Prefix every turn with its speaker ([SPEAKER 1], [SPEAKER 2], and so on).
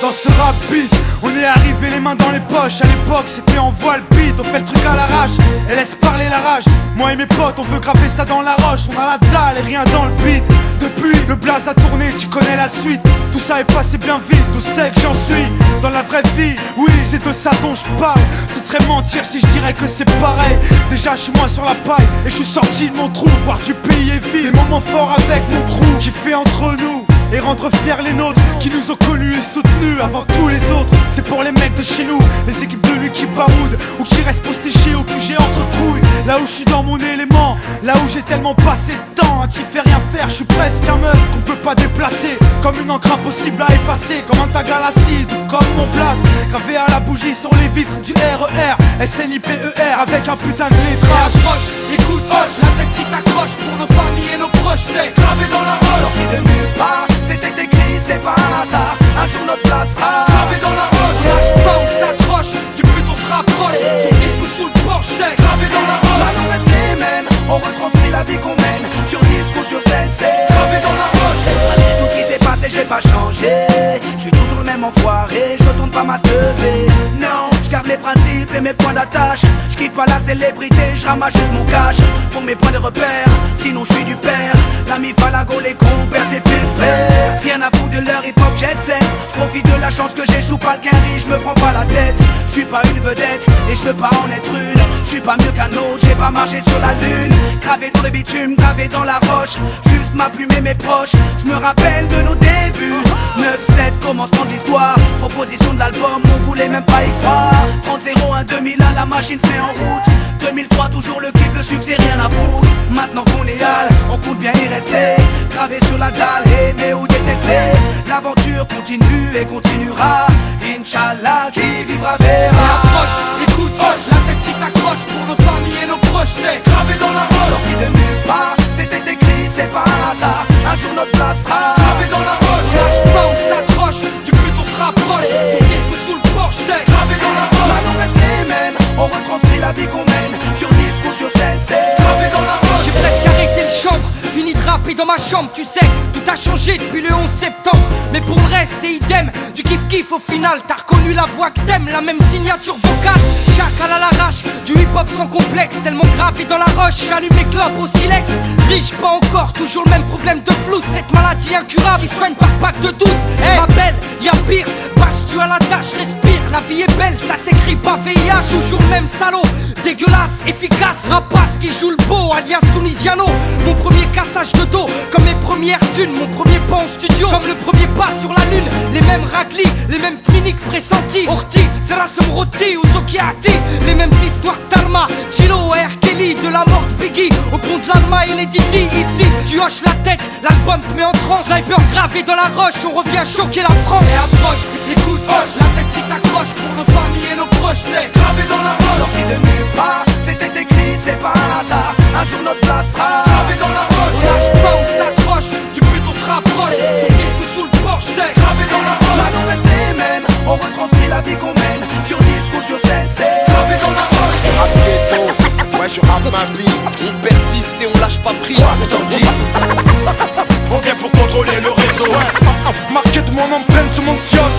[SPEAKER 1] Dans ce rap bis, on est arrivé les mains dans les poches. À l'époque c'était en voile beat, on fait le truc à l'arrache et laisse parler la rage. Moi et mes potes on veut graver ça dans la roche. On a la dalle et rien dans le beat. Depuis le blaze a tourné, tu connais la suite. Tout ça est passé bien vite, où c'est que j'en suis dans la vraie vie, oui c'est de ça dont je parle. Ce serait mentir si je dirais que c'est pareil. Déjà je suis moins sur la paille et je suis sorti de mon trou. Voir du pays est vide, des moments forts avec mon crew qui fait entre nous et rendre fiers les nôtres qui nous ont connus et soutenus avant tous les autres. C'est pour les mecs de chez nous, les équipes de nuit qui baroudent ou qui restent postés chez au QG entre couilles. Là où je suis dans mon élément, là où j'ai tellement passé de temps à qui fait rien faire. Je suis presque un meuf qu'on peut pas déplacer, comme une encre impossible à effacer, comme un tag à l'acide ou comme mon blaze gravé à la bougie sur les vitres du RER SNIPER avec un putain de lettrage.
[SPEAKER 2] Approche, écoute, hoche, la tête si t'accroche pour nos familles et nos proches, c'est gravé dans la roche.
[SPEAKER 3] Sorti de nulle part, c'était écrit, c'est pas un hasard. Un jour notre place sera
[SPEAKER 2] gravé dans la roche. On lâche pas, on s'accroche, du but on se rapproche. Son disque sous le porche, c'est gravé dans la roche.
[SPEAKER 3] Maintenant reste les mêmes, on retranscrit la vie qu'on mène. Sur disque ou sur scène, c'est
[SPEAKER 2] gravé dans la roche.
[SPEAKER 3] malgré tout ce qui s'est passé, j'ai pas changé. Je suis toujours le même enfoiré, je retourne pas ma teubée. Non, je garde mes principes et mes points d'attache. Je kiffe pas la célébrité, je ramasse juste mon cash pour mes points de repère, sinon je suis du père. L'ami Falago, les compères, c'est pépère. Rien à foutre de leur hip-hop jet set. Je profite de la chance que j'échoue pas le quinri, je me prends pas la tête. Je suis pas une vedette et je veux pas en être une. Je suis pas mieux qu'un autre, j'ai pas marché sur la lune. Gravé dans le bitume, gravé dans la roche. Juste ma plume et mes proches, je me rappelle de nos débuts. 9-7, commencement de l'histoire. Proposition de l'album, on voulait même pas y croire. 30-01, 2001, la machine se met en route. 2003, toujours le kiff, le succès, rien à foutre. Maintenant qu'on est hal, on compte bien y rester. Gravé sur la dalle, aimer ou détester. L'aventure continue et continuera. Inch'Allah, qui vivra verra.
[SPEAKER 2] Approche, écoute, hoche, la tête si t'accroche pour nos familles et nos proches, c'est gravé dans la roche.
[SPEAKER 3] Sorti de nulle part, c'était écrit, c'est pas un hasard. Un jour notre place sera
[SPEAKER 2] gravé dans la roche. On lâche pas, on s'accroche, du but on se rapproche. Son disque sous le porche, c'est gravé dans la roche.
[SPEAKER 3] Maintenant reste les mêmes, on retranscrit la vie qu'on mène. Sur disque ou sur scène, c'est
[SPEAKER 2] gravé dans la roche. J'ai presque arrêté le chanvre, fini de rapper dans ma chambre. Tu sais, tout a changé depuis le 11 septembre. Mais pour le reste, c'est idem, du kiff-kiff au final. T'as reconnu la voix que t'aimes, la même signature vocale. Chacal à l'arrache, du hip-hop sans complexe. Tellement gravé dans la roche, j'allume les clopes au silex. Riche, pas encore, toujours le même problème de flou. Cette maladie incurable qui soigne par pack de 12. Ma belle, y'a pire, bâche tu à la tâche, respire. La vie est belle, ça s'écrit pas VIH. Toujours le même salaud, dégueulasse, efficace. Rapace qui joue le beau, alias Tunisiano. Mon premier cassage de dos, comme mes premières thunes. Mon premier pas en studio, comme le premier pas sur la lune. Les mêmes raclis, les mêmes cliniques pressentis. Orti, Zerasum Roti ou Zokiati. Les mêmes histoires d'Alma, Chilo et R. Kelly. De la mort de Biggie, au pont de l'Alma et les Didi. Ici, tu hoches la tête, l'album te met en transe. Sniper gravé dans la roche, on revient choquer la France. Et approche, écoute, hoche, la tête si t'accroche pour nos familles et nos proches, c'est gravé dans la roche.
[SPEAKER 3] sorti de nulle part, c'était écrit, c'est pas un hasard. Un jour notre place sera
[SPEAKER 2] gravé dans la roche. On lâche pas, on s'accroche, du but on se rapproche. Son disque sous le porche, c'est gravé dans la roche.
[SPEAKER 3] Maintenant reste les mêmes, on retranscrit la vie qu'on mène. Sur disque ou sur scène, c'est
[SPEAKER 2] gravé dans la roche.
[SPEAKER 4] Rap ghetto, ouais je rappe ma vie. On persiste et on lâche pas prise, je t'en dis.
[SPEAKER 1] On vient pour contrôler le réseau. Marqué de mon empreinte sur mon kiosque.